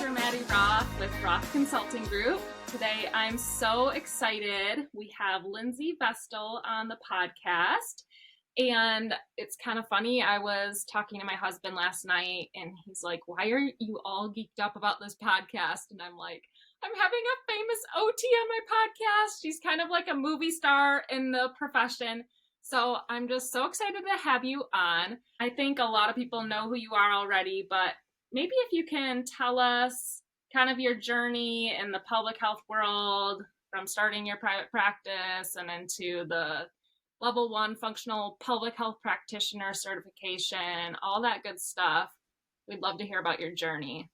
Dr. Maddy with Roth Consulting Group. Today, I'm so excited. We have Lindsey Vestal on the podcast. And it's kind of funny. I was talking to my husband last night and he's like, why are you all geeked up about this podcast? And I'm like, I'm having a famous OT on my podcast. She's kind of like a movie star in the profession. So I'm just so excited to have you on. I think a lot of people know who you are already, but maybe if you can tell us kind of your journey in the pelvic health world from starting your private practice and into the level 1 functional pelvic health practitioner certification, all that good stuff. We'd love to hear about your journey.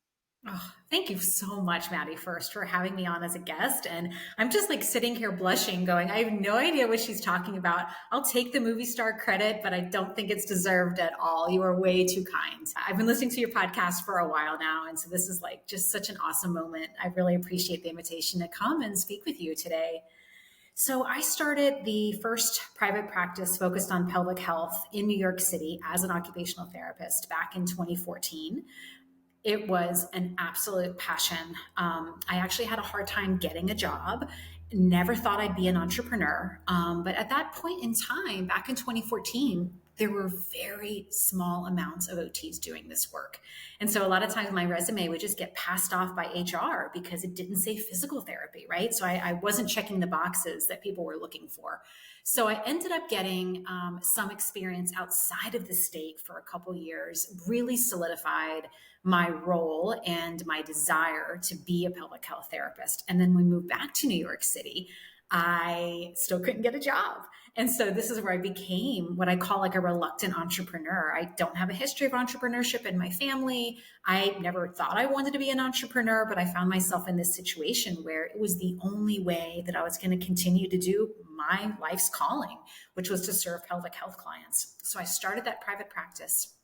Oh, thank you so much, Maddy, first for having me on as a guest. And I'm just like sitting here blushing going, I have no idea what she's talking about. I'll take the movie star credit, but I don't think it's deserved at all. You are way too kind. I've been listening to your podcast for a while now. And so this is like just such an awesome moment. I really appreciate the invitation to come and speak with you today. So I started the first private practice focused on pelvic health in New York City as an occupational therapist back in 2014. It was an absolute passion. I actually had a hard time getting a job. Never thought I'd be an entrepreneur. But at that point in time, back in 2014, there were very small amounts of OTs doing this work. And so a lot of times my resume would just get passed off by HR because it didn't say physical therapy, right? So I wasn't checking the boxes that people were looking for. So I ended up getting some experience outside of the state for a couple years, really solidified my role and my desire to be a pelvic health therapist. And then we moved back to New York City. I still couldn't get a job. And so this is where I became what I call like a reluctant entrepreneur. I don't have a history of entrepreneurship in my family. I never thought I wanted to be an entrepreneur, but I found myself in this situation where it was the only way that I was going to continue to do my life's calling, which was to serve pelvic health clients. So I started that private practice.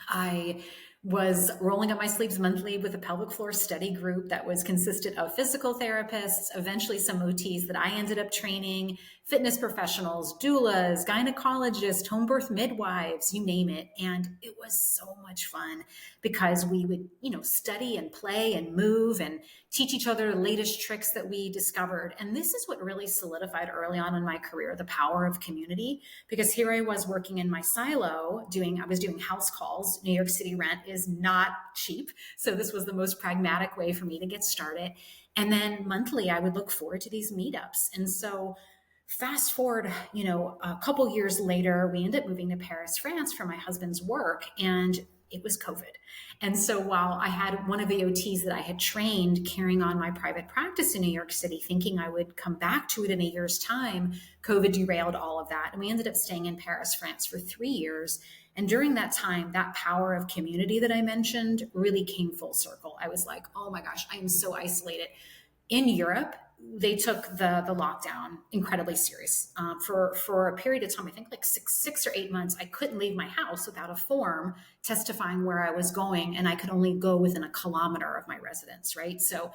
I was rolling up my sleeves monthly with a pelvic floor study group that was consisted of physical therapists, eventually some OTs that I ended up training, fitness professionals, doulas, gynecologists, home birth midwives, you name it. And it was so much fun because we would, study and play and move and teach each other the latest tricks that we discovered. And this is what really solidified early on in my career, the power of community, because here I was working in my silo I was doing house calls. New York City rent is not cheap. So this was the most pragmatic way for me to get started. And then monthly, I would look forward to these meetups. And so fast forward, a couple years later, we ended up moving to Paris, France for my husband's work. And it was COVID. And so while I had one of the OTs that I had trained carrying on my private practice in New York City, thinking I would come back to it in a year's time, COVID derailed all of that. And we ended up staying in Paris, France for 3 years. And during that time, that power of community that I mentioned really came full circle. I was like, oh my gosh, I am so isolated. In Europe, they took the lockdown incredibly serious. For a period of time, I think like six or 8 months, I couldn't leave my house without a form testifying where I was going, and I could only go within a kilometer of my residence, right? So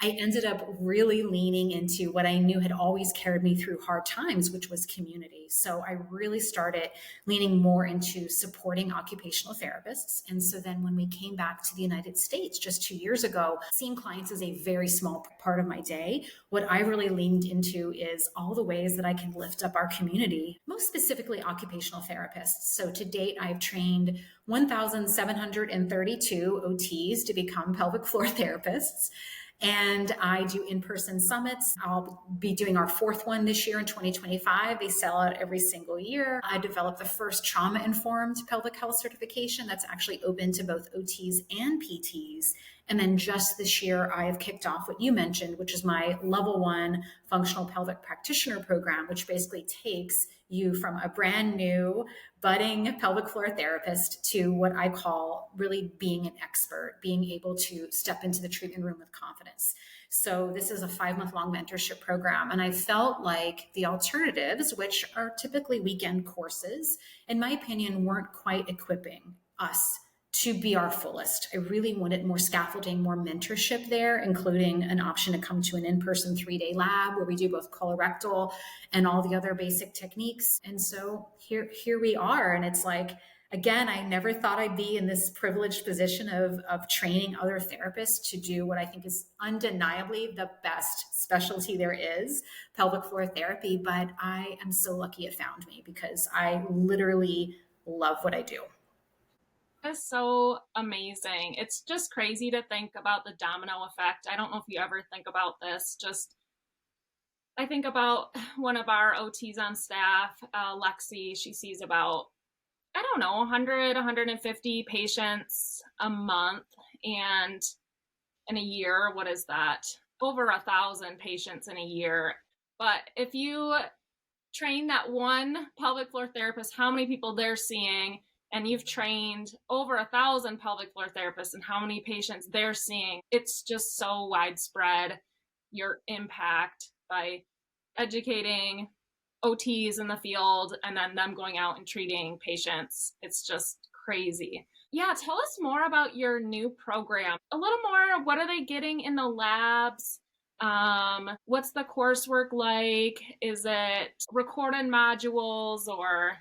I ended up really leaning into what I knew had always carried me through hard times, which was community. So I really started leaning more into supporting occupational therapists. And so then when we came back to the United States just 2 years ago, seeing clients is a very small part of my day. What I really leaned into is all the ways that I can lift up our community, most specifically occupational therapists. So to date, I've trained 1,732 OTs to become pelvic floor therapists. And I do in-person summits. I'll be doing our 4th one this year in 2025. They sell out every single year. I developed the first trauma-informed pelvic health certification that's actually open to both OTs and PTs. And then just this year, I have kicked off what you mentioned, which is my level 1 functional pelvic practitioner program, which basically takes you from a brand new budding pelvic floor therapist to what I call really being an expert, being able to step into the treatment room with confidence. So this is a 5-month long mentorship program. And I felt like the alternatives, which are typically weekend courses, in my opinion, weren't quite equipping us to be our fullest. I really wanted more scaffolding, more mentorship there, including an option to come to an in-person 3-day lab where we do both colorectal and all the other basic techniques. And so here we are. And it's like, again, I never thought I'd be in this privileged position of training other therapists to do what I think is undeniably the best specialty there is, pelvic floor therapy. But I am so lucky it found me because I literally love what I do. That's so amazing. It's just crazy to think about the domino effect. I don't know if you ever think about this. Just, I think about one of our OTs on staff, Lexi. She sees about, I don't know, 100, 150 patients a month. And in a year, what is that? Over 1,000 patients in a year. But if you train that one pelvic floor therapist, how many people they're seeing, and you've trained over 1,000 pelvic floor therapists and how many patients they're seeing, it's just so widespread, your impact by educating OTs in the field and then them going out and treating patients. It's just crazy. Yeah, tell us more about your new program. A little more, what are they getting in the labs? What's the coursework like? Is it recorded modules or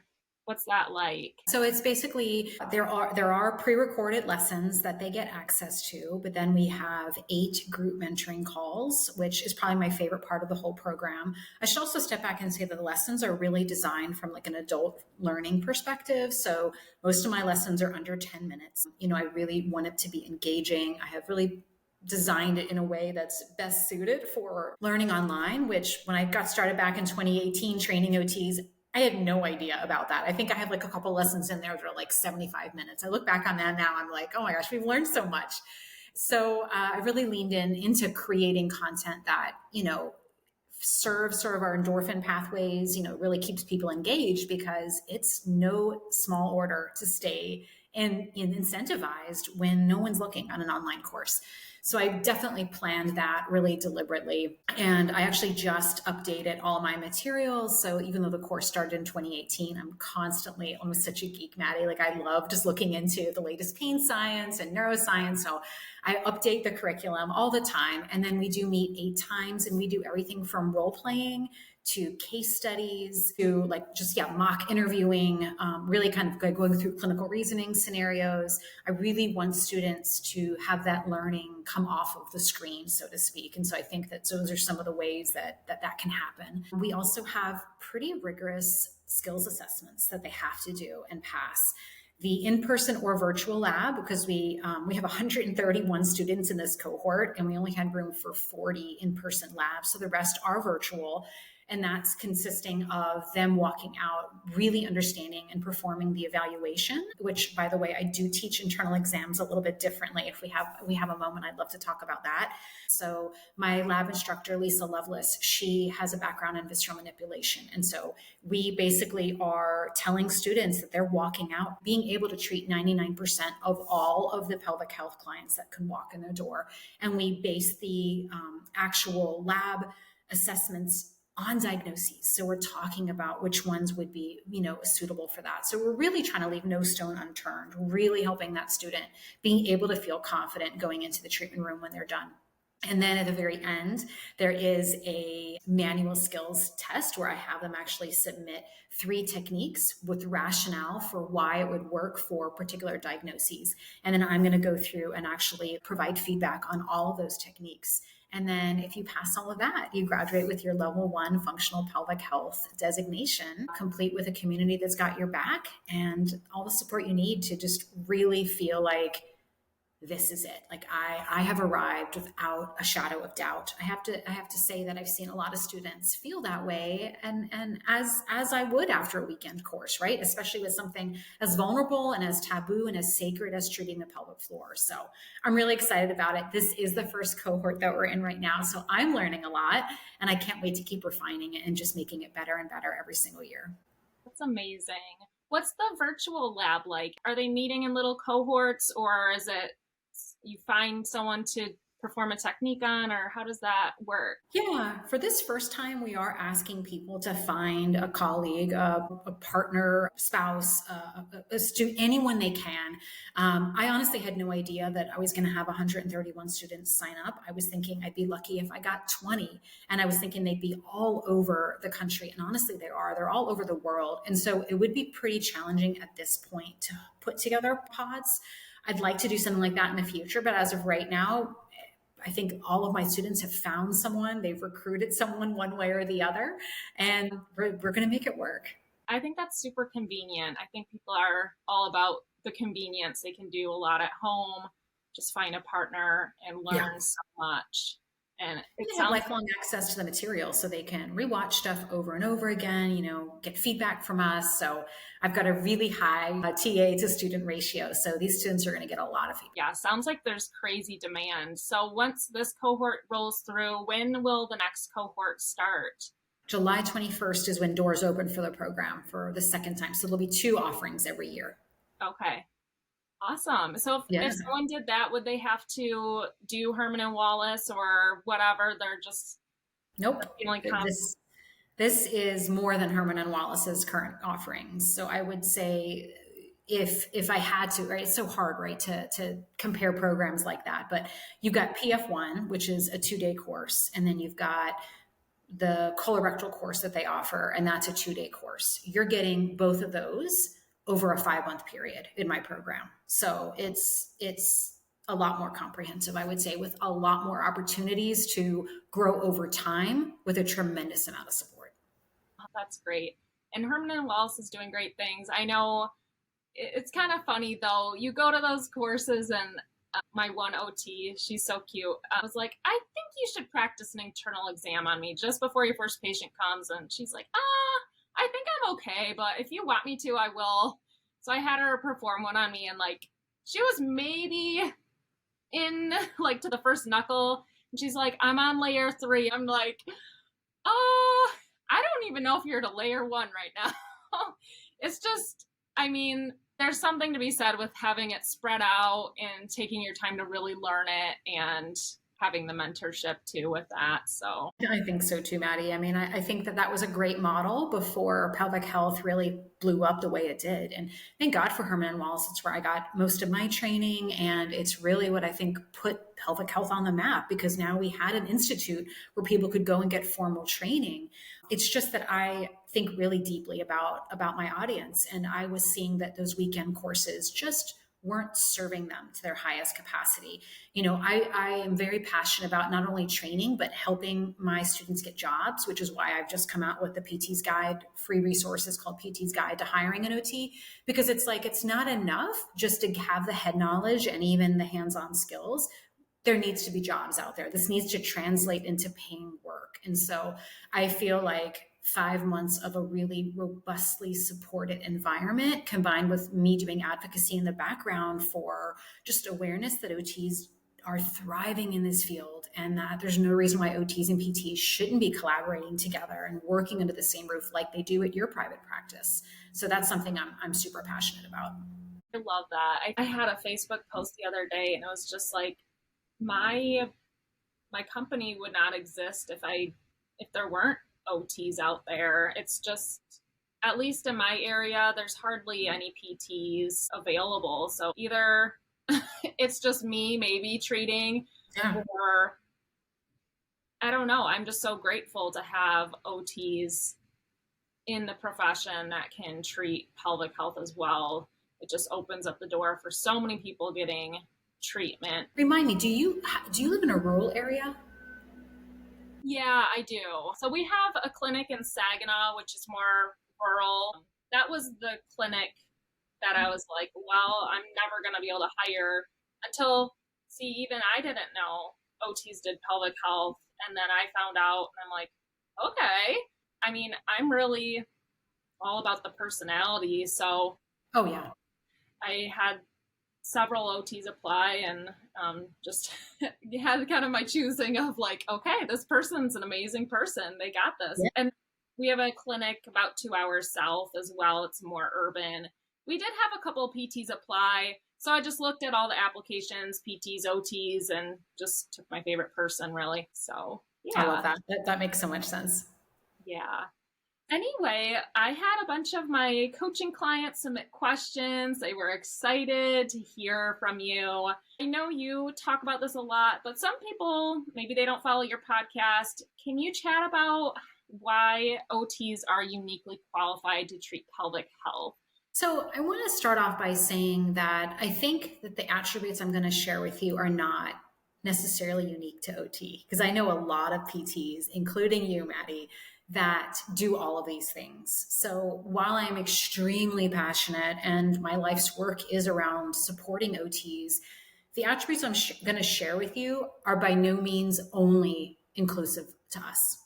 what's that like? So it's basically there are pre-recorded lessons that they get access to, but then we have 8 group mentoring calls, which is probably my favorite part of the whole program. I should also step back and say that the lessons are really designed from like an adult learning perspective. So most of my lessons are under 10 minutes. I really want it to be engaging. I have really designed it in a way that's best suited for learning online, which when I got started back in 2018 training OTs, I had no idea about that. I think I have like a couple lessons in there that are like 75 minutes. I look back on that now, I'm like, oh my gosh, we've learned so much. So I really leaned into creating content that, serves sort of our endorphin pathways, really keeps people engaged because it's no small order to stay and incentivized when no one's looking on an online course. So I definitely planned that really deliberately. And I actually just updated all my materials. So even though the course started in 2018, I'm constantly almost such a geek, Maddy. Like I love just looking into the latest pain science and neuroscience. So I update the curriculum all the time. And then we do meet 8 times and we do everything from role playing to case studies to like just mock interviewing, really kind of going through clinical reasoning scenarios. I really want students to have that learning come off of the screen, so to speak. And so I think that those are some of the ways that can happen. We also have pretty rigorous skills assessments that they have to do and pass. The in-person or virtual lab, because we have 131 students in this cohort and we only had room for 40 in-person labs. So the rest are virtual. And that's consisting of them walking out, really understanding and performing the evaluation, which, by the way, I do teach internal exams a little bit differently. If we have a moment, I'd love to talk about that. So my lab instructor, Lisa Lovelace, she has a background in visceral manipulation. And so we basically are telling students that they're walking out, being able to treat 99% of all of the pelvic health clients that can walk in their door. And we base the actual lab assessments on diagnoses. So we're talking about which ones would be, suitable for that. So we're really trying to leave no stone unturned, really helping that student being able to feel confident going into the treatment room when they're done. And then at the very end, there is a manual skills test where I have them actually submit 3 techniques with rationale for why it would work for particular diagnoses. And then I'm going to go through and actually provide feedback on all of those techniques. And then if you pass all of that, you graduate with your level 1 functional pelvic health designation, complete with a community that's got your back and all the support you need to just really feel like this is it. Like I have arrived without a shadow of doubt. I have to say that I've seen a lot of students feel that way, and as I would after a weekend course, right? Especially with something as vulnerable and as taboo and as sacred as treating the pelvic floor. So I'm really excited about it. This is the first cohort that we're in right now, so I'm learning a lot, and I can't wait to keep refining it and just making it better and better every single year. That's amazing. What's the virtual lab like? Are they meeting in little cohorts, or is it you find someone to perform a technique on, or how does that work? Yeah, for this first time, we are asking people to find a colleague, a partner, spouse, a student, anyone they can. I honestly had no idea that I was going to have 131 students sign up. I was thinking I'd be lucky if I got 20, and I was thinking they'd be all over the country. And honestly, they are. They're all over the world. And so it would be pretty challenging at this point to put together pods. I'd like to do something like that in the future, but as of right now, I think all of my students have found someone, they've recruited someone one way or the other, and we're going to make it work. I think that's super convenient. I think people are all about the convenience. They can do a lot at home, just find a partner and learn so much. And it They have sounds lifelong access to the material so they can rewatch stuff over and over again, get feedback from us. So I've got a really high TA to student ratio. So these students are going to get a lot of feedback. yeah, sounds like there's crazy demand. So once this cohort rolls through, when will the next cohort start? July 21st is when doors open for the program for the second time. So there'll be 2 offerings every year. Okay. Awesome. So if someone did that, would they have to do Herman and Wallace or whatever? They're just Nope. This is more than Herman and Wallace's current offerings. So I would say if I had to, right, it's so hard, right, to compare programs like that. But you've got PF1, which is a 2-day course, and then you've got the colorectal course that they offer, and that's a 2-day course. You're getting both of those over a 5-month period in my program. So it's a lot more comprehensive, I would say, with a lot more opportunities to grow over time with a tremendous amount of support. Oh, that's great. And Herman and Wallace is doing great things. I know it's kind of funny though. You go to those courses and my one OT, she's so cute. I was like, I think you should practice an internal exam on me just before your first patient comes. And she's like, I think I'm okay, but if you want me to, I will. So I had her perform one on me, and like, she was maybe in like to the first knuckle. And she's like, I'm on layer 3. I'm like, oh, I don't even know if you're to layer 1 right now. It's just, I mean, there's something to be said with having it spread out and taking your time to really learn it and having the mentorship too with that. So I think so too, Maddy. I mean, I think that was a great model before pelvic health really blew up the way it did. And thank God for Herman and Wallace. It's where I got most of my training. And it's really what I think put pelvic health on the map, because now we had an institute where people could go and get formal training. It's just that I think really deeply about my audience. And I was seeing that those weekend courses just weren't serving them to their highest capacity. I am very passionate about not only training, but helping my students get jobs, which is why I've just come out with the PT's Guide, free resources called PT's Guide to Hiring an OT, because it's like, it's not enough just to have the head knowledge and even the hands-on skills. There needs to be jobs out there. This needs to translate into paying work. And so I feel like 5 months of a really robustly supported environment, combined with me doing advocacy in the background for just awareness that OTs are thriving in this field, and that there's no reason why OTs and PTs shouldn't be collaborating together and working under the same roof like they do at your private practice. So that's something I'm super passionate about. I love that. I had a Facebook post the other day, and it was just like, my company would not exist if there weren't OTs out there. It's just, at least in my area, there's hardly any PTs available. So either it's just me maybe treating, or I don't know. I'm just so grateful to have OTs in the profession that can treat pelvic health as well. It just opens up the door for so many people getting treatment. Remind me, do you live in a rural area? Yeah, I do. So we have a clinic in Saginaw, which is more rural. That was the clinic that I was like, well, I'm never going to be able to hire until, even I didn't know OTs did pelvic health. And then I found out, and I'm like, okay. I mean, I'm really all about the personality. So, oh yeah, I had several OTs apply, and just had kind of my choosing of like, okay, this person's an amazing person. They got this. Yeah. And we have a clinic about 2 hours south as well. It's more urban. We did have a couple of PTs apply. So I just looked at all the applications, PTs, OTs, and just took my favorite person really. So I love yeah, that. That makes so much sense. yeah. Anyway, I had a bunch of my coaching clients submit questions. They were excited to hear from you. I know you talk about this a lot, but some people, maybe they don't follow your podcast. Can you chat about why OTs are uniquely qualified to treat pelvic health? So I want to start off by saying that I think that the attributes I'm going to share with you are not necessarily unique to OT, because I know a lot of PTs, including you, Maddy, that do all of these things. So while I'm extremely passionate and my life's work is around supporting OTs, the attributes I'm going to share with you are by no means only inclusive to us.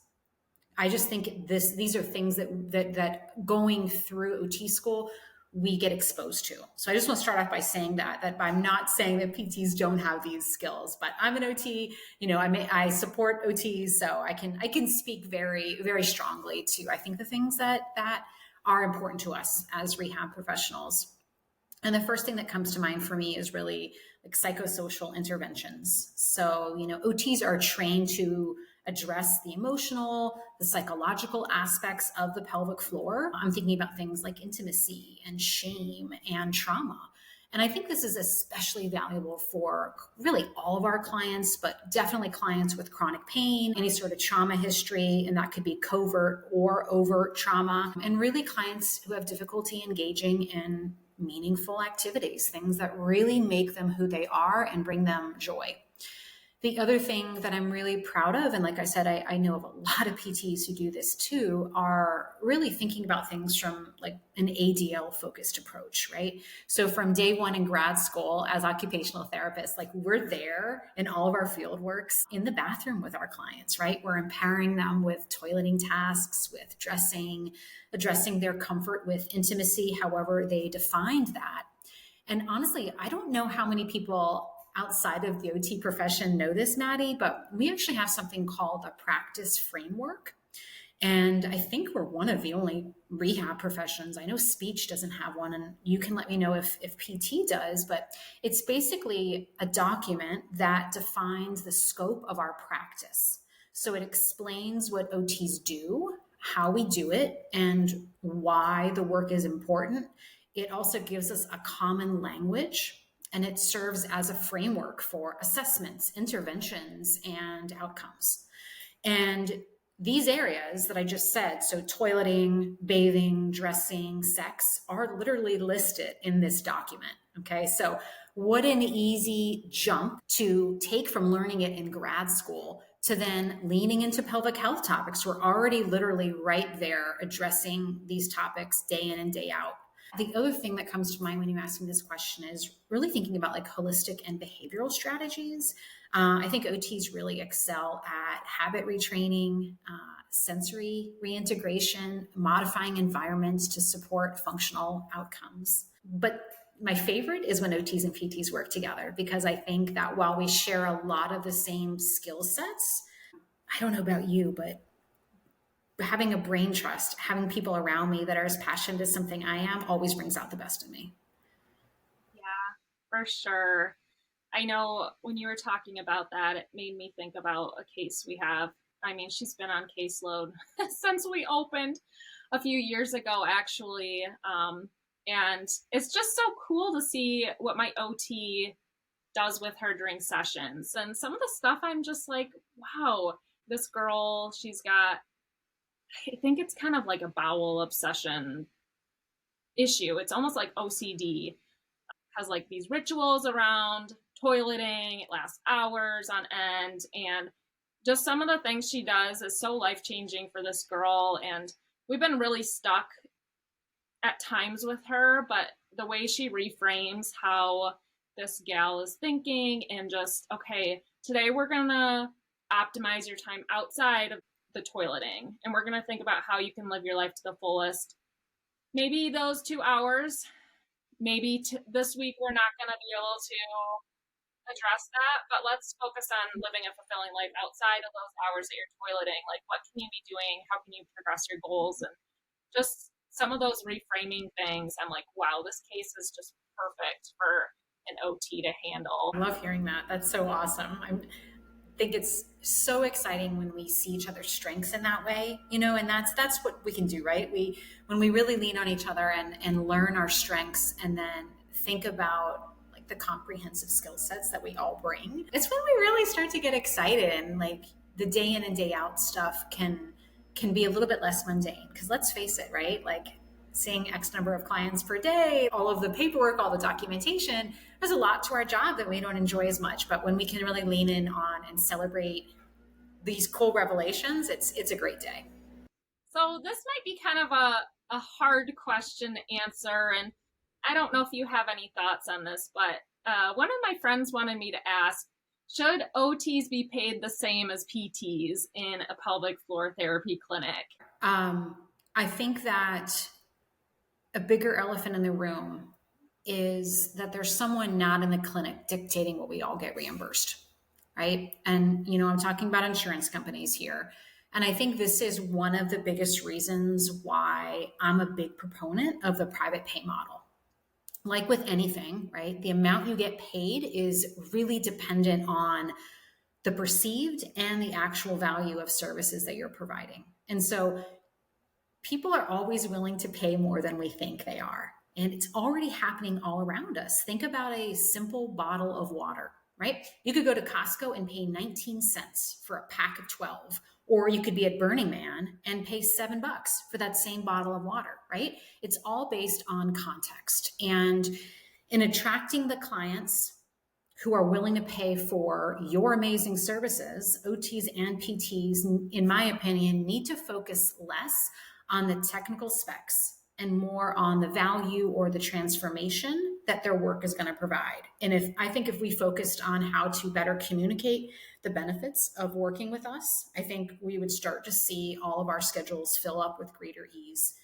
I just think these are things that going through OT school we get exposed to. So I just want to start off by saying that I'm not saying that PTs don't have these skills, but I'm an OT. I support OTs, so I can speak very very strongly to I think the things that are important to us as rehab professionals. And the first thing that comes to mind for me is really like psychosocial interventions. So, OTs are trained to address the emotional, the psychological aspects of the pelvic floor. I'm thinking about things like intimacy and shame and trauma. And I think this is especially valuable for really all of our clients, but definitely clients with chronic pain, any sort of trauma history, and that could be covert or overt trauma, and really clients who have difficulty engaging in meaningful activities, things that really make them who they are and bring them joy. The other thing that I'm really proud of, and like I said, I know of a lot of PTs who do this too, are really thinking about things from like an ADL focused approach, right? So from day one in grad school as occupational therapists, like we're there in all of our field works in the bathroom with our clients, right? We're empowering them with toileting tasks, with dressing, addressing their comfort with intimacy, however they defined that. And honestly, I don't know how many people outside of the OT profession know this, Maddy, but we actually have something called a practice framework. And I think we're one of the only rehab professions. I know speech doesn't have one, and you can let me know if PT does, but it's basically a document that defines the scope of our practice. So it explains what OTs do, how we do it, and why the work is important. It also gives us a common language, and it serves as a framework for assessments, interventions, and outcomes. And these areas that I just said, so toileting, bathing, dressing, sex, are literally listed in this document. Okay, so what an easy jump to take from learning it in grad school to then leaning into pelvic health topics. We're already literally right there addressing these topics day in and day out. The other thing that comes to mind when you ask me this question is really thinking about like holistic and behavioral strategies. I think OTs really excel at habit retraining, sensory reintegration, modifying environments to support functional outcomes. But my favorite is when OTs and PTs work together, because I think that while we share a lot of the same skill sets, I don't know about you, but having a brain trust, having people around me that are as passionate as something I am always brings out the best in me. Yeah, for sure. I know when you were talking about that, it made me think about a case we have. I mean, she's been on caseload since we opened a few years ago, actually. And it's just so cool to see what my OT does with her during sessions. And some of the stuff I'm just like, wow, this girl, she's got, I think it's kind of like a bowel obsession issue. It's almost like OCD. Has like these rituals around toileting. It lasts hours on end. And just some of the things she does is so life changing for this girl. And we've been really stuck at times with her, but the way she reframes how this gal is thinking and just, okay, today we're going to optimize your time outside of the toileting. And we're going to think about how you can live your life to the fullest. Maybe those 2 hours, maybe this week we're not going to be able to address that, but let's focus on living a fulfilling life outside of those hours that you're toileting. Like, what can you be doing? How can you progress your goals? And just some of those reframing things, I'm like, wow, this case is just perfect for an OT to handle. I love hearing that. That's so awesome. Think it's so exciting when we see each other's strengths in that way, and that's what we can do, right? When we really lean on each other and learn our strengths and then think about like the comprehensive skill sets that we all bring, it's when we really start to get excited, and like the day in and day out stuff can be a little bit less mundane, because let's face it, right? Like seeing X number of clients per day, all of the paperwork, all the documentation, there's a lot to our job that we don't enjoy as much. But when we can really lean in on and celebrate these cool revelations, it's a great day. So this might be kind of a hard question to answer, and I don't know if you have any thoughts on this, but one of my friends wanted me to ask, should OTs be paid the same as PTs in a pelvic floor therapy clinic? I think that a bigger elephant in the room is that there's someone not in the clinic dictating what we all get reimbursed, right? And, I'm talking about insurance companies here. And I think this is one of the biggest reasons why I'm a big proponent of the private pay model. Like with anything, right? The amount you get paid is really dependent on the perceived and the actual value of services that you're providing. And so people are always willing to pay more than we think they are. And it's already happening all around us. Think about a simple bottle of water, right? You could go to Costco and pay 19 cents for a pack of 12, or you could be at Burning Man and pay $7 for that same bottle of water, right? It's all based on context. And in attracting the clients who are willing to pay for your amazing services, OTs and PTs, in my opinion, need to focus less on the technical specs and more on the value or the transformation that their work is going to provide. And if we focused on how to better communicate the benefits of working with us, I think we would start to see all of our schedules fill up with greater ease.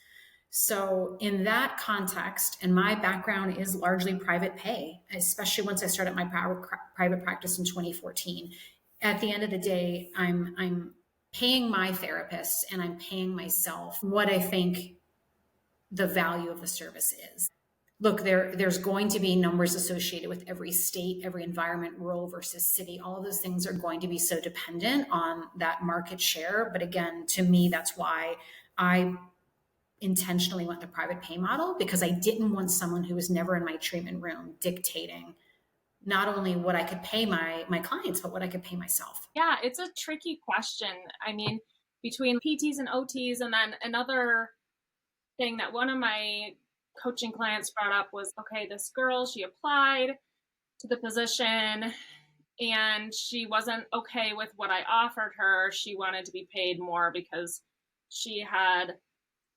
So in that context, and my background is largely private pay, especially once I started my private practice in 2014. At the end of the day, I'm paying my therapists and I'm paying myself what I think the value of the service is. Look, there's going to be numbers associated with every state, every environment, rural versus city. All of those things are going to be so dependent on that market share. But again, to me, that's why I intentionally went the private pay model, because I didn't want someone who was never in my treatment room dictating not only what I could pay my clients, but what I could pay myself. Yeah, it's a tricky question. I mean, between PTs and OTs, and then another thing that one of my coaching clients brought up was, okay, this girl, she applied to the position and she wasn't okay with what I offered her. She wanted to be paid more because she had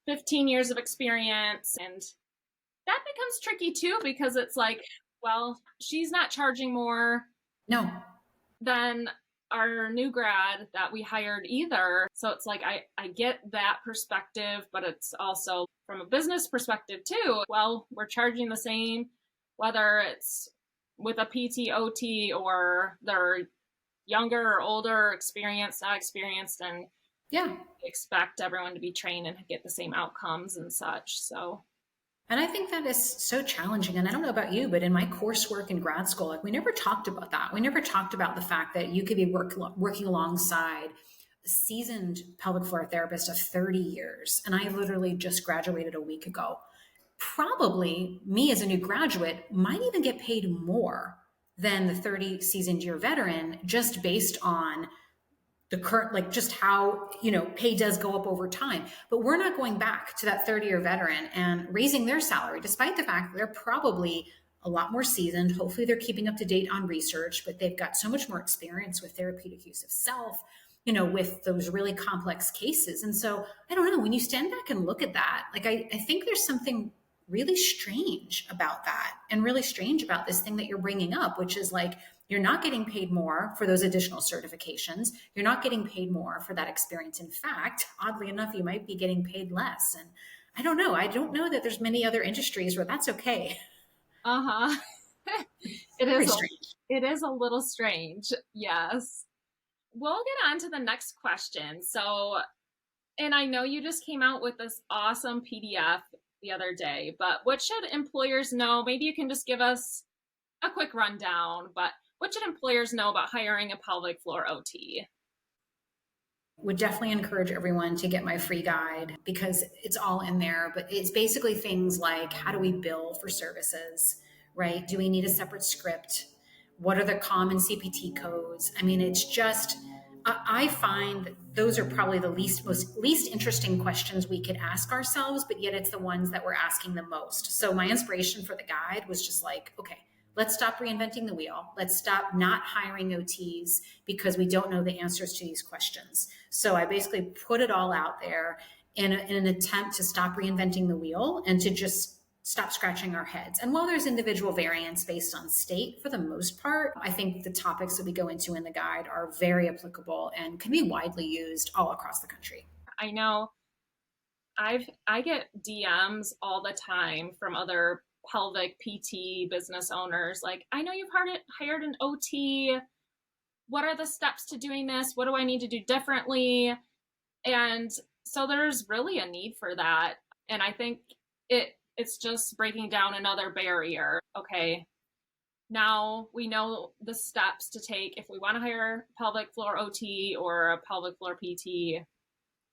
15 years of experience. And that becomes tricky too, because it's like, well, she's not charging more No. than our new grad that we hired either. So it's like, I get that perspective, but it's also from a business perspective too. Well, we're charging the same, whether it's with a PT, OT, or they're younger or older, experienced, not experienced, and yeah, expect everyone to be trained and get the same outcomes and such. So. And I think that is so challenging. And I don't know about you, but in my coursework in grad school, like we never talked about that. We never talked about the fact that you could be working alongside a seasoned pelvic floor therapist of 30 years. And I literally just graduated a week ago. Probably me as a new graduate might even get paid more than the 30 seasoned year veteran, just based on the current, like just how, pay does go up over time. But we're not going back to that 30-year veteran and raising their salary, despite the fact that they're probably a lot more seasoned. Hopefully they're keeping up to date on research, but they've got so much more experience with therapeutic use of self, with those really complex cases. And so I don't know, when you stand back and look at that, like I think there's something really strange about that, and really strange about this thing that you're bringing up, which is like, you're not getting paid more for those additional certifications. You're not getting paid more for that experience. In fact, oddly enough, you might be getting paid less. And I don't know. I don't know that there's many other industries where that's okay. Uh-huh. It is a little strange. Yes. We'll get on to the next question. So, and I know you just came out with this awesome PDF the other day, but what should employers know? Maybe you can just give us a quick rundown, but what should employers know about hiring a pelvic floor OT? Would definitely encourage everyone to get my free guide because it's all in there. But it's basically things like, how do we bill for services, right? Do we need a separate script? What are the common CPT codes? I mean, it's just, I find those are probably the least interesting questions we could ask ourselves, but yet it's the ones that we're asking the most. So my inspiration for the guide was just like, okay, let's stop reinventing the wheel. Let's stop not hiring OTs because we don't know the answers to these questions. So I basically put it all out there in an attempt to stop reinventing the wheel and to just stop scratching our heads. And while there's individual variance based on state, for the most part, I think the topics that we go into in the guide are very applicable and can be widely used all across the country. I know I get DMs all the time from other pelvic PT business owners like, I know you've hired an OT. What are the steps to doing this? What do I need to do differently? And so there's really a need for that. And I think it's just breaking down another barrier. Okay, now we know the steps to take if we want to hire a pelvic floor OT or a pelvic floor PT.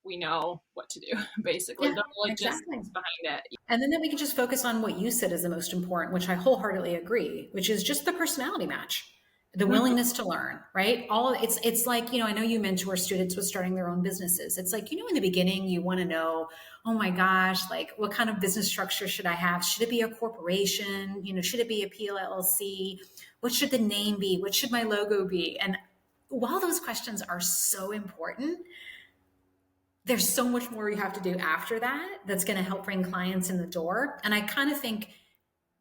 We know what to do, basically, Yeah, the logistics exactly. behind it. And then we can just focus on what you said is the most important, which I wholeheartedly agree, which is just the personality match, the willingness to learn, right? It's like, I know you mentor students with starting their own businesses. It's like, in the beginning, you want to know, oh my gosh, like what kind of business structure should I have? Should it be a corporation? Should it be a PLLC? What should the name be? What should my logo be? And while those questions are so important, there's so much more you have to do after that that's going to help bring clients in the door. And I kind of think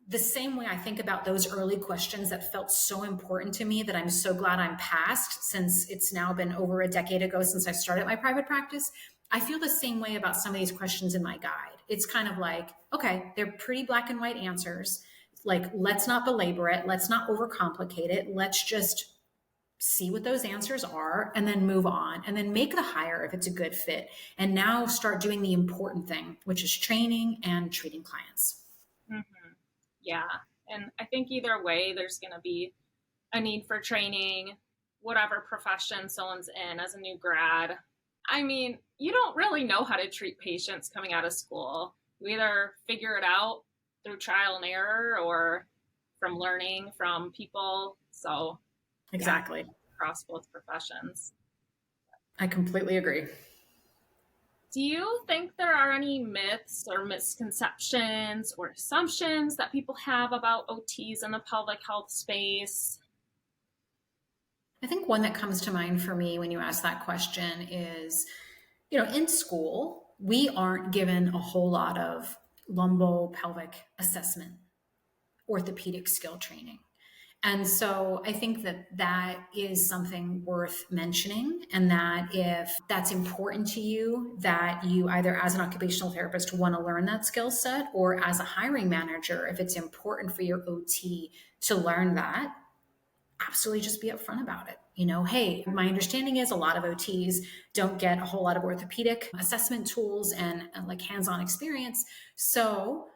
the same way I think about those early questions that felt so important to me that I'm so glad I'm past, since it's now been over a decade ago since I started my private practice. I feel the same way about some of these questions in my guide. It's kind of like, okay, they're pretty black and white answers. Like, let's not belabor it. Let's not overcomplicate it. Let's just see what those answers are and then move on and then make the hire if it's a good fit. And now start doing the important thing, which is training and treating clients. Mm-hmm. Yeah. And I think either way, there's going to be a need for training, whatever profession someone's in as a new grad. I mean, you don't really know how to treat patients coming out of school. You either figure it out through trial and error or from learning from people. So Exactly. Yeah, across both professions. I completely agree. Do you think there are any myths or misconceptions or assumptions that people have about OTs in the pelvic health space? I think one that comes to mind for me when you ask that question is, in school, we aren't given a whole lot of lumbopelvic assessment, orthopedic skill training. And so I think that is something worth mentioning, and that if that's important to you, that you either as an occupational therapist want to learn that skill set, or as a hiring manager, if it's important for your OT to learn that, absolutely just be upfront about it. Hey, my understanding is a lot of OTs don't get a whole lot of orthopedic assessment tools and like hands-on experience. So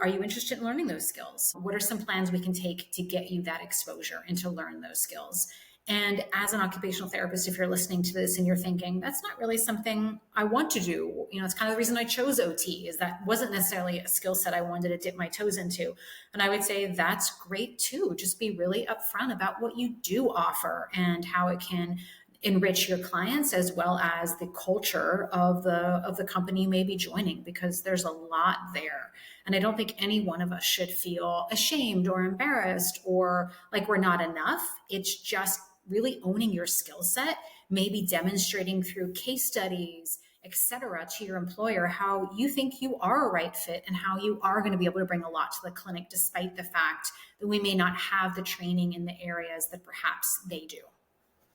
are you interested in learning those skills? What are some plans we can take to get you that exposure and to learn those skills? And as an occupational therapist, if you're listening to this and you're thinking, that's not really something I want to do, it's kind of the reason I chose OT, is that wasn't necessarily a skill set I wanted to dip my toes into. And I would say that's great too. Just be really upfront about what you do offer and how it can enrich your clients as well as the culture of the company you may be joining, because there's a lot there. And I don't think any one of us should feel ashamed or embarrassed or like we're not enough. It's just really owning your skill set, maybe demonstrating through case studies, etc., to your employer how you think you are a right fit and how you are going to be able to bring a lot to the clinic, despite the fact that we may not have the training in the areas that perhaps they do.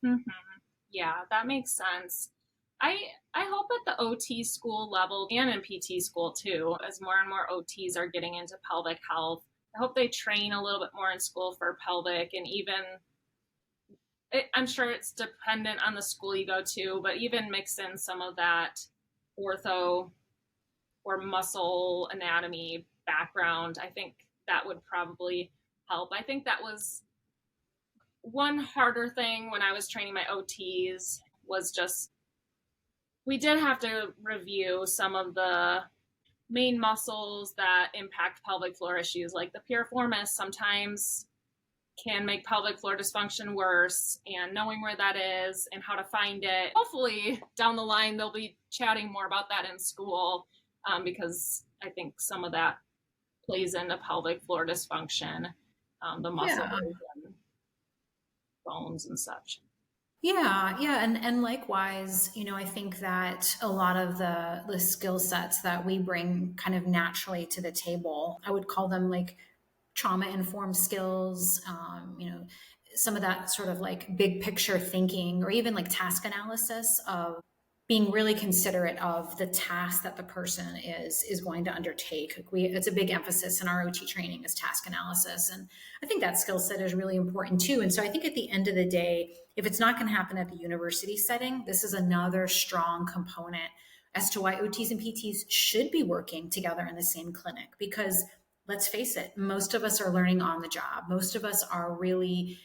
Mm-hmm. Yeah, that makes sense. I I hope at the OT school level and in PT school too, as more and more OTs are getting into pelvic health, I hope they train a little bit more in school for pelvic, and even I'm sure it's dependent on the school you go to, but even mix in some of that ortho or muscle anatomy background. I think that would probably help. I think that was one harder thing when I was training my OTs, was just we did have to review some of the main muscles that impact pelvic floor issues, like the piriformis sometimes can make pelvic floor dysfunction worse, and knowing where that is and how to find it. Hopefully down the line they'll be chatting more about that in school, because I think some of that plays into pelvic floor dysfunction, the muscles and bones and such. Yeah. And likewise, I think that a lot of the skill sets that we bring kind of naturally to the table, I would call them like trauma-informed skills, some of that sort of like big picture thinking, or even like task analysis of being really considerate of the task that the person is going to undertake. It's a big emphasis in our OT training is task analysis. And I think that skill set is really important too. And so I think at the end of the day, if it's not going to happen at the university setting, this is another strong component as to why OTs and PTs should be working together in the same clinic. Because let's face it, most of us are learning on the job. Most of us are really,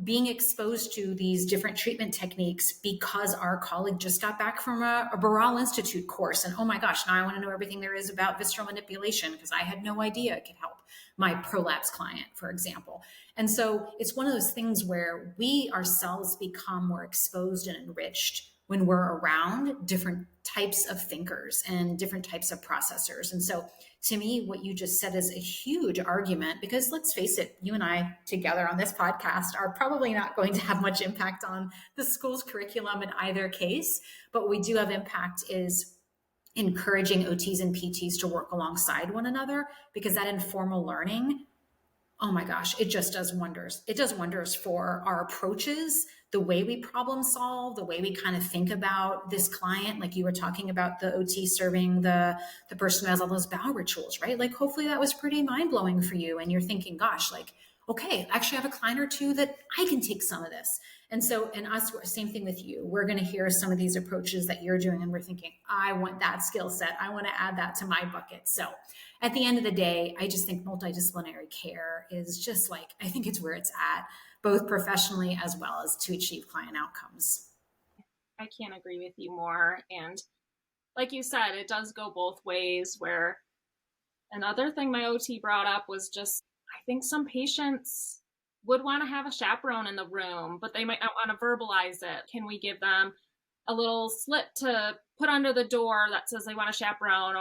being exposed to these different treatment techniques because our colleague just got back from a Baral Institute course. And oh my gosh, now I want to know everything there is about visceral manipulation because I had no idea it could help my prolapse client, for example. And so it's one of those things where we ourselves become more exposed and enriched when we're around different types of thinkers and different types of processors. And so to me, what you just said is a huge argument, because let's face it, you and I together on this podcast are probably not going to have much impact on the school's curriculum in either case. But what we do have impact is encouraging OTs and PTs to work alongside one another, because that informal learning, oh my gosh, it just does wonders. It does wonders for our approaches, the way we problem solve, the way we kind of think about this client. Like you were talking about the OT serving the person who has all those bow rituals, right? Like hopefully that was pretty mind blowing for you. And you're thinking, gosh, like, okay, I actually have a client or two that I can take some of this. And so, and us, same thing with you. We're going to hear some of these approaches that you're doing, and we're thinking, I want that skill set. I want to add that to my bucket. So at the end of the day, I just think multidisciplinary care is just like, I think it's where it's at, both professionally as well as to achieve client outcomes. I can't agree with you more. And like you said, it does go both ways, where another thing my OT brought up was just, I think some patients would want to have a chaperone in the room, but they might not want to verbalize it. Can we give them a little slip to put under the door that says they want a chaperone?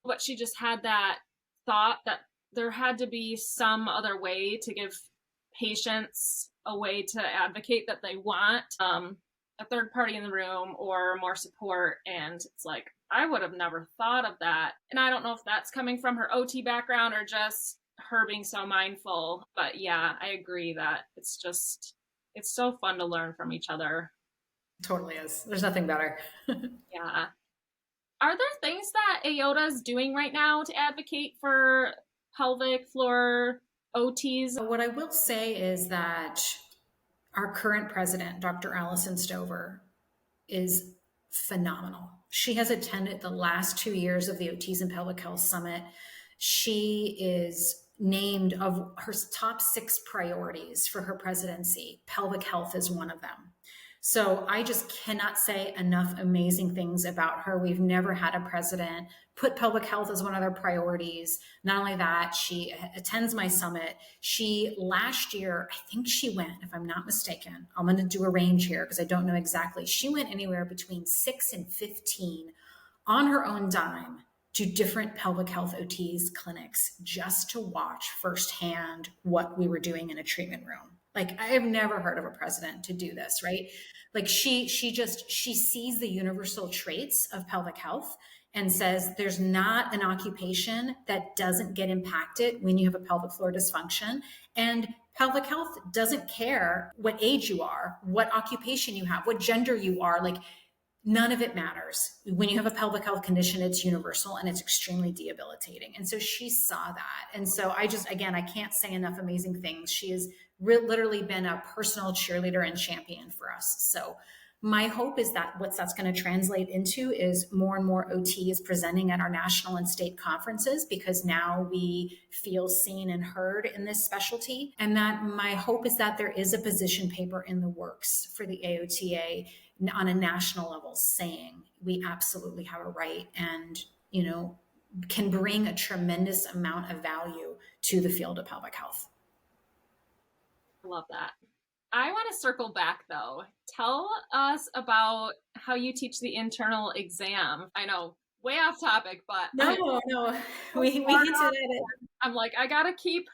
But she just had that thought that there had to be some other way to give patients a way to advocate that they want a third party in the room or more support. And it's like, I would have never thought of that. And I don't know if that's coming from her OT background or just her being so mindful. But yeah, I agree that it's so fun to learn from each other. Totally is. There's nothing better. Yeah. Are there things that AOTA is doing right now to advocate for pelvic floor OTs? What I will say is that our current president, Dr. Allison Stover, is phenomenal. She has attended the last 2 years of the OTs and Pelvic Health Summit. She is named, of her top 6 priorities for her presidency, pelvic health is one of them. So I just cannot say enough amazing things about her. We've never had a president put pelvic health as one of their priorities. Not only that, she attends my summit. She last year, I think she went, if I'm not mistaken, I'm going to do a range here because I don't know exactly. She went anywhere between 6 and 15 on her own dime to different pelvic health OTs clinics just to watch firsthand what we were doing in a treatment room. Like, I have never heard of a president to do this, right? Like she sees the universal traits of pelvic health and says there's not an occupation that doesn't get impacted when you have a pelvic floor dysfunction. And pelvic health doesn't care what age you are, what occupation you have, what gender you are. Like, none of it matters. When you have a pelvic health condition, it's universal and it's extremely debilitating. And so she saw that. And so I can't say enough amazing things. She has literally been a personal cheerleader and champion for us. So My hope is that what that's going to translate into is more and more OTs presenting at our national and state conferences, because now we feel seen and heard in this specialty. And that my hope is that there is a position paper in the works for the AOTA on a national level saying we absolutely have a right and, can bring a tremendous amount of value to the field of pelvic health. I love that. I want to circle back though. Tell us about how you teach the internal exam. I know, way off topic, but no, we hinted at it. I'm like, I gotta keep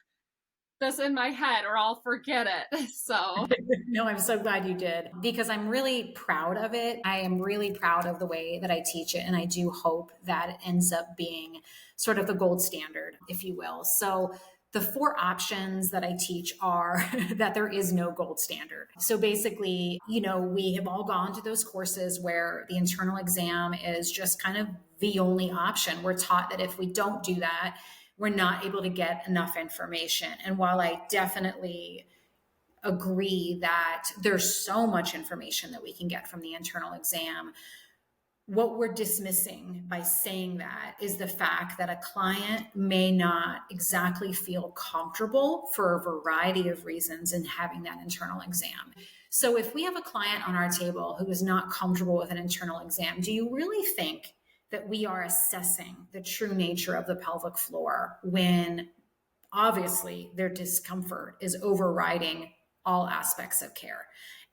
this in my head or I'll forget it. So no, I'm so glad you did, because I'm really proud of it. I am really proud of the way that I teach it. And I do hope that it ends up being sort of the gold standard, if you will. So the 4 options that I teach are that there is no gold standard. So basically, we have all gone to those courses where the internal exam is just kind of the only option. We're taught that if we don't do that, we're not able to get enough information. And while I definitely agree that there's so much information that we can get from the internal exam, what we're dismissing by saying that is the fact that a client may not exactly feel comfortable for a variety of reasons in having that internal exam. So if we have a client on our table who is not comfortable with an internal exam, do you really think that we are assessing the true nature of the pelvic floor when obviously their discomfort is overriding all aspects of care?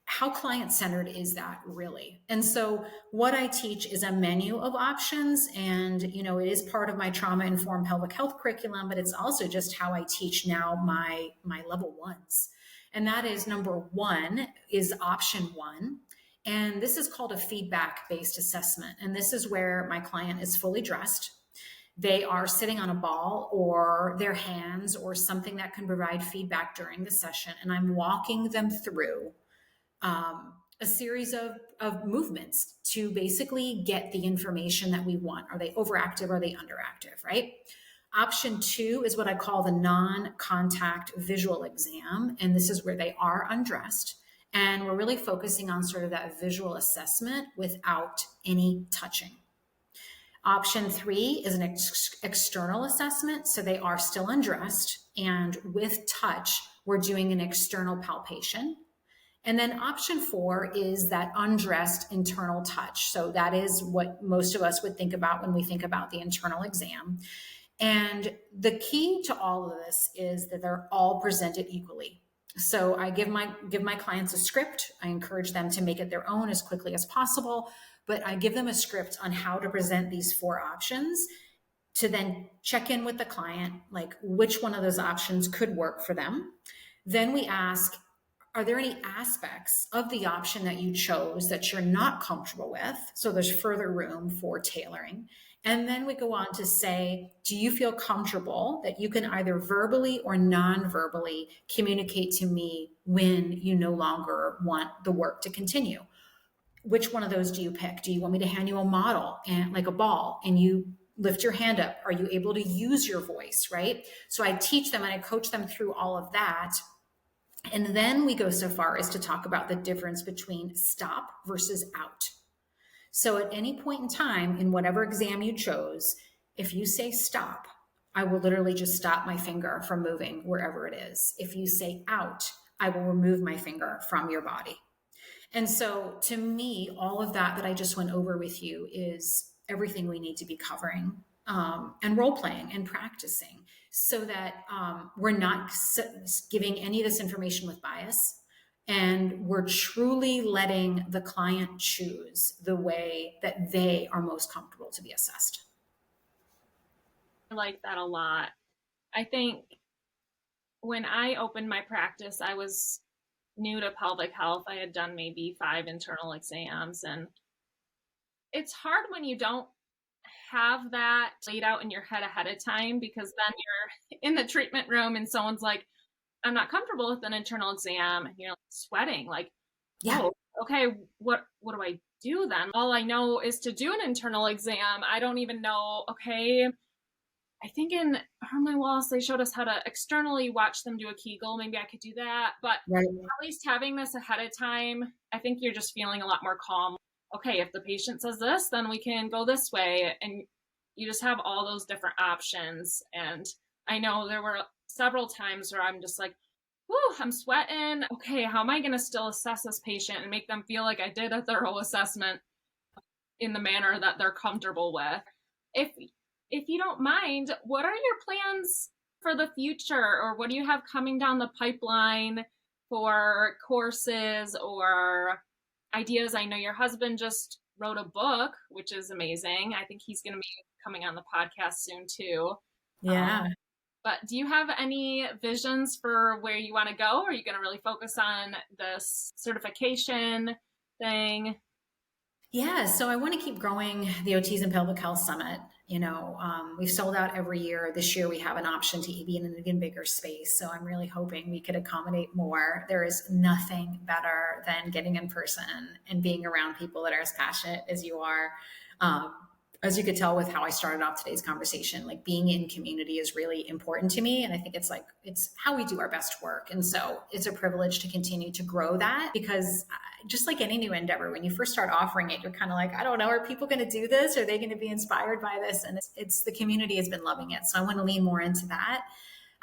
How client-centered is that really? And so what I teach is a menu of options, and it is part of my trauma-informed pelvic health curriculum, but it's also just how I teach now my level 1s. And that is, number 1 is option 1. And this is called a feedback-based assessment. And this is where my client is fully dressed. They are sitting on a ball or their hands or something that can provide feedback during the session. And I'm walking them through a series of movements to basically get the information that we want. Are they overactive? Are they underactive, right? Option 2 is what I call the non-contact visual exam. And this is where they are undressed. And we're really focusing on sort of that visual assessment without any touching. Option 3 is an external assessment. So they are still undressed, and with touch, we're doing an external palpation. And then option 4 is that undressed internal touch. So that is what most of us would think about when we think about the internal exam. And the key to all of this is that they're all presented equally. So I give my clients a script. I encourage them to make it their own as quickly as possible, but I give them a script on how to present these 4 options to then check in with the client, like which one of those options could work for them. Then we ask, are there any aspects of the option that you chose that you're not comfortable with? So there's further room for tailoring. And then we go on to say, do you feel comfortable that you can either verbally or non-verbally communicate to me when you no longer want the work to continue? Which one of those do you pick? Do you want me to hand you a model and like a ball and you lift your hand up? Are you able to use your voice, right? So I teach them and I coach them through all of that. And then we go so far as to talk about the difference between stop versus out. So at any point in time, in whatever exam you chose, if you say stop, I will literally just stop my finger from moving wherever it is. If you say out, I will remove my finger from your body. And so to me, all of that I just went over with you is everything we need to be covering and role playing and practicing, so that we're not giving any of this information with bias, and we're truly letting the client choose the way that they are most comfortable to be assessed. I like that a lot. I think when I opened my practice, I was new to pelvic health. I had done maybe 5 internal exams, and it's hard when you don't have that laid out in your head ahead of time, because then you're in the treatment room and someone's like, I'm not comfortable with an internal exam, and you're like sweating, like, yeah, oh, okay, what do I do then? All I know is to do an internal exam. I don't even know, okay, I think in Harmony Wallace, they showed us how to externally watch them do a Kegel. Maybe I could do that. But Right. at least having this ahead of time, I think you're just feeling a lot more calm. Okay, if the patient says this, then we can go this way. And you just have all those different options. And I know there were several times where I'm just like, whew, I'm sweating. Okay, how am I going to still assess this patient and make them feel like I did a thorough assessment in the manner that they're comfortable with? If you don't mind, what are your plans for the future, or what do you have coming down the pipeline for courses or ideas? I know your husband just wrote a book, which is amazing. I think he's going to be coming on the podcast soon too. Yeah. But do you have any visions for where you want to go? Are you going to really focus on this certification thing? Yeah, so I want to keep growing the OTs and Pelvic Health Summit. We've sold out every year. This year we have an option to be in an even bigger space. So I'm really hoping we could accommodate more. There is nothing better than getting in person and being around people that are as passionate as you are. Um, as you could tell with how I started off today's conversation, like being in community is really important to me. And I think it's how we do our best work. And so it's a privilege to continue to grow that, because just like any new endeavor, when you first start offering it, you're kind of like, I don't know, are people going to do this? Are they going to be inspired by this? And it's the community has been loving it. So I want to lean more into that.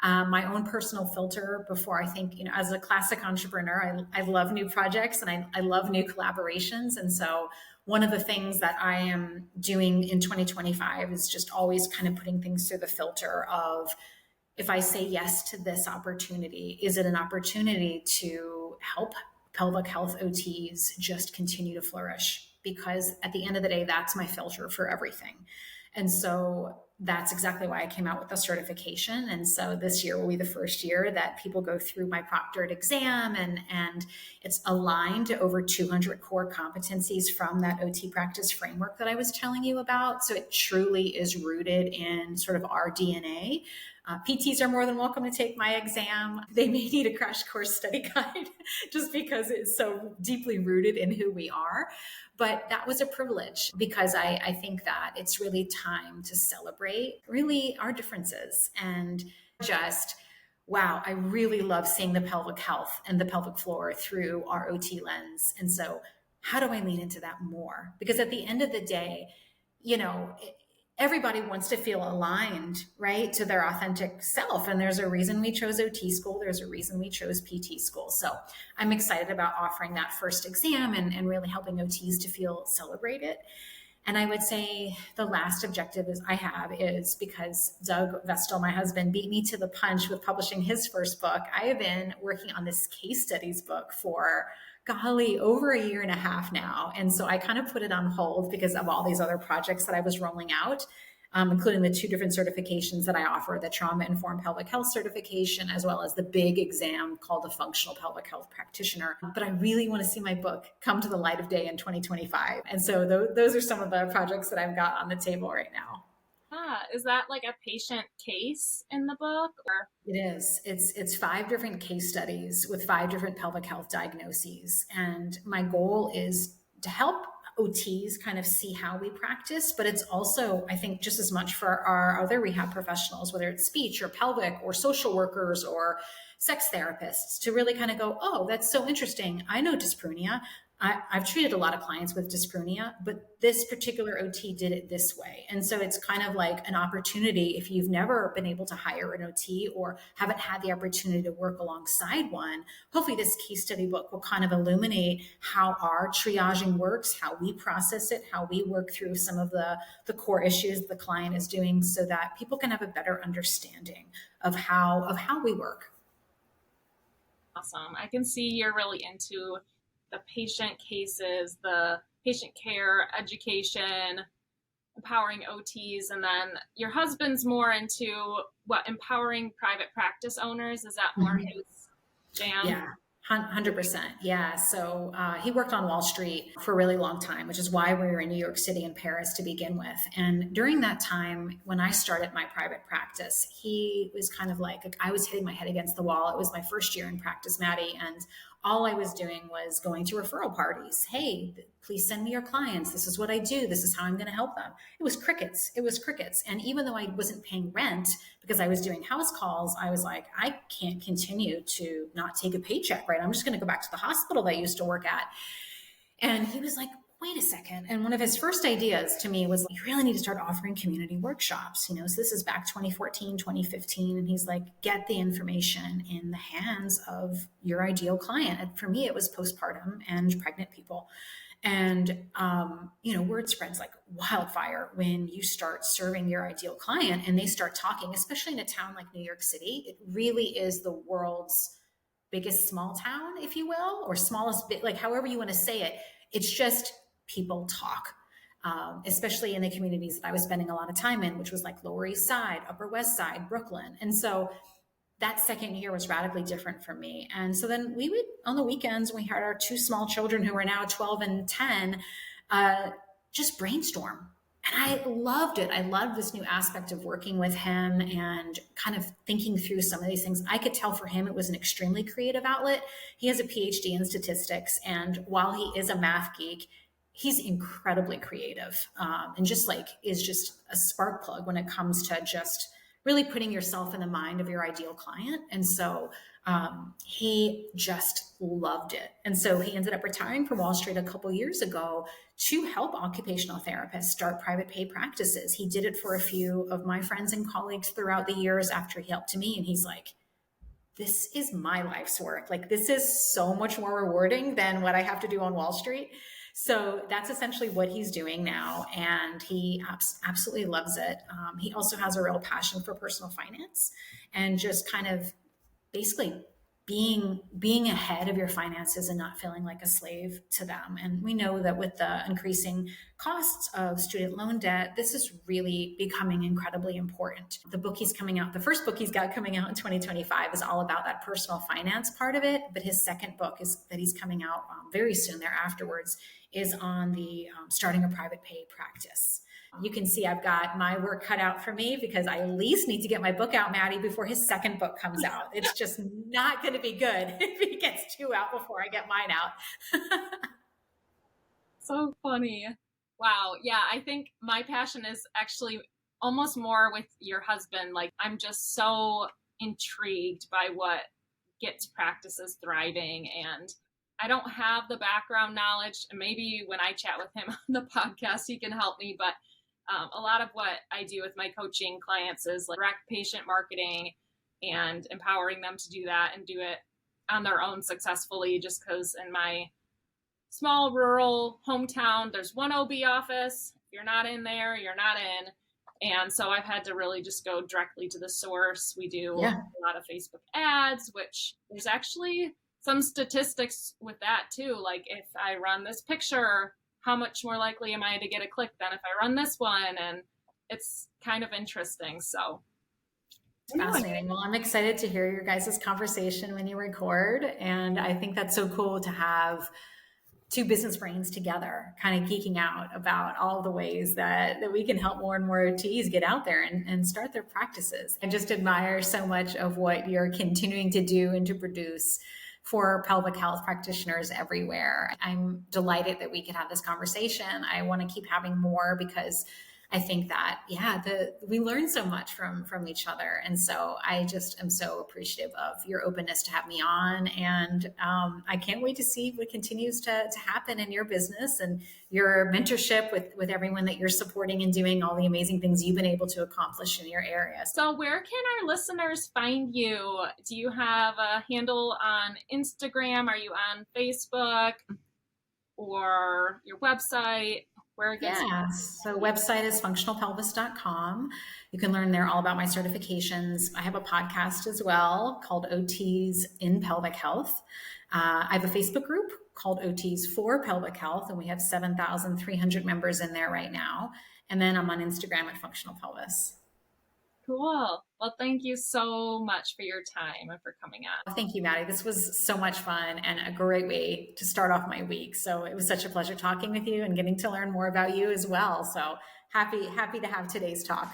My own personal filter before I think, as a classic entrepreneur, I love new projects and I love new collaborations. And so one of the things that I am doing in 2025 is just always kind of putting things through the filter of, if I say yes to this opportunity, is it an opportunity to help pelvic health OTs just continue to flourish? Because at the end of the day, that's my filter for everything. And so that's exactly why I came out with the certification. And so this year will be the first year that people go through my proctored exam, and it's aligned to over 200 core competencies from that OT practice framework that I was telling you about. So it truly is rooted in sort of our DNA. PTs are more than welcome to take my exam. They may need a crash course study guide just because it's so deeply rooted in who we are. But that was a privilege, because I think that it's really time to celebrate really our differences and just, wow, I really love seeing the pelvic health and the pelvic floor through our OT lens. And so how do I lean into that more? Because at the end of the day, everybody wants to feel aligned, right, to their authentic self. And there's a reason we chose OT school. There's a reason we chose PT school. So I'm excited about offering that first exam and really helping OTs to feel celebrated. And I would say the last objective is because Doug Vestal, my husband, beat me to the punch with publishing his first book. I have been working on this case studies book for, golly, over a year and a half now. And so I kind of put it on hold because of all these other projects that I was rolling out, including the 2 different certifications that I offer, the trauma-informed pelvic health certification, as well as the big exam called the functional pelvic health practitioner. But I really want to see my book come to the light of day in 2025. And so those are some of the projects that I've got on the table right now. Is that like a patient case in the book, or? It is. It's 5 different case studies with 5 different pelvic health diagnoses. And my goal is to help OTs kind of see how we practice, but it's also, I think, just as much for our other rehab professionals, whether it's speech or pelvic or social workers or sex therapists, to really kind of go, oh, that's so interesting. I know dyspareunia. I've treated a lot of clients with dyspareunia, but this particular OT did it this way. And so it's kind of like an opportunity, if you've never been able to hire an OT or haven't had the opportunity to work alongside one, hopefully this case study book will kind of illuminate how our triaging works, how we process it, how we work through some of the core issues the client is doing, so that people can have a better understanding of how we work. Awesome. I can see you're really into the patient cases, the patient care, education, empowering OTs, and then your husband's more into empowering private practice owners. Is that more his jam? Yeah. 100%. Yeah. So he worked on Wall Street for a really long time, which is why we were in New York City and Paris to begin with. And during that time, when I started my private practice, he was kind of like I was hitting my head against the wall. It was my first year in practice, Maddy, and all I was doing was going to referral parties. Hey, please send me your clients. This is what I do. This is how I'm going to help them. It was crickets. It was crickets. And even though I wasn't paying rent because I was doing house calls, I was like, I can't continue to not take a paycheck, right? I'm just going to go back to the hospital that I used to work at. And he was like, wait a second. And one of his first ideas to me was, you really need to start offering community workshops. So this is back 2014, 2015. And he's like, get the information in the hands of your ideal client. And for me, it was postpartum and pregnant people. And, word spreads like wildfire when you start serving your ideal client and they start talking, especially in a town like New York City. It really is the world's biggest small town, if you will, or smallest bit, like however you want to say it. It's just people talk, especially in the communities that I was spending a lot of time in, which was like Lower East Side, Upper West Side, Brooklyn. And so that second year was radically different for me. And so then we would, on the weekends, we had our two small children who are now 12 and 10, just brainstorm. And I loved it. I loved this new aspect of working with him and kind of thinking through some of these things. I could tell for him it was an extremely creative outlet. He has a PhD in statistics. And while he is a math geek, he's incredibly creative, and just like is just a spark plug when it comes to just really putting yourself in the mind of your ideal client. And so he just loved it. And so he ended up retiring from Wall Street a couple years ago to help occupational therapists start private pay practices. He did it for a few of my friends and colleagues throughout the years after he helped me. And he's like, this is my life's work. Like, this is so much more rewarding than what I have to do on Wall Street. So that's essentially what he's doing now. And he absolutely loves it. He also has a real passion for personal finance and just kind of basically being ahead of your finances and not feeling like a slave to them. And we know that with the increasing costs of student loan debt, this is really becoming incredibly important. The book he's coming out, the first book he's got coming out in 2025 is all about that personal finance part of it. But his second book that he's coming out very soon there afterwards is on the starting a private pay practice. You can see I've got my work cut out for me because I at least need to get my book out, Maddy, before his second book comes out. It's just not going to be good if he gets two out before I get mine out. So funny. Wow. Yeah, I think my passion is actually almost more with your husband. Like, I'm just so intrigued by what gets practices thriving, and I don't have the background knowledge. And maybe when I chat with him on the podcast, he can help me. But a lot of what I do with my coaching clients is like direct patient marketing and empowering them to do that and do it on their own successfully, just because in my small rural hometown, there's one OB office. If you're not in there, you're not in. And so I've had to really just go directly to the source. We do a lot of Facebook ads, which there's actually some statistics with that too. Like, if I run this picture, how much more likely am I to get a click than if I run this one? And it's kind of interesting. So fascinating. Well, I'm excited to hear your guys' conversation when you record. And I think that's so cool to have two business brains together, kind of geeking out about all the ways that we can help more and more OTs get out there and start their practices. I just admire so much of what you're continuing to do and to produce for pelvic health practitioners everywhere. I'm delighted that we could have this conversation. I want to keep having more because I think that, we learn so much from each other. And so I just am so appreciative of your openness to have me on. And I can't wait to see what continues to happen in your business and your mentorship with everyone that you're supporting and doing all the amazing things you've been able to accomplish in your area. So where can our listeners find you? Do you have a handle on Instagram? Are you on Facebook or your website? So website is functionalpelvis.com. You can learn there all about my certifications. I have a podcast as well called OTs in Pelvic Health. I have a Facebook group called OTs for Pelvic Health, and we have 7,300 members in there right now. And then I'm on Instagram at Functional Pelvis. Cool. Well, thank you so much for your time and for coming on. Thank you, Maddy. This was so much fun and a great way to start off my week. So it was such a pleasure talking with you and getting to learn more about you as well. So happy to have today's talk.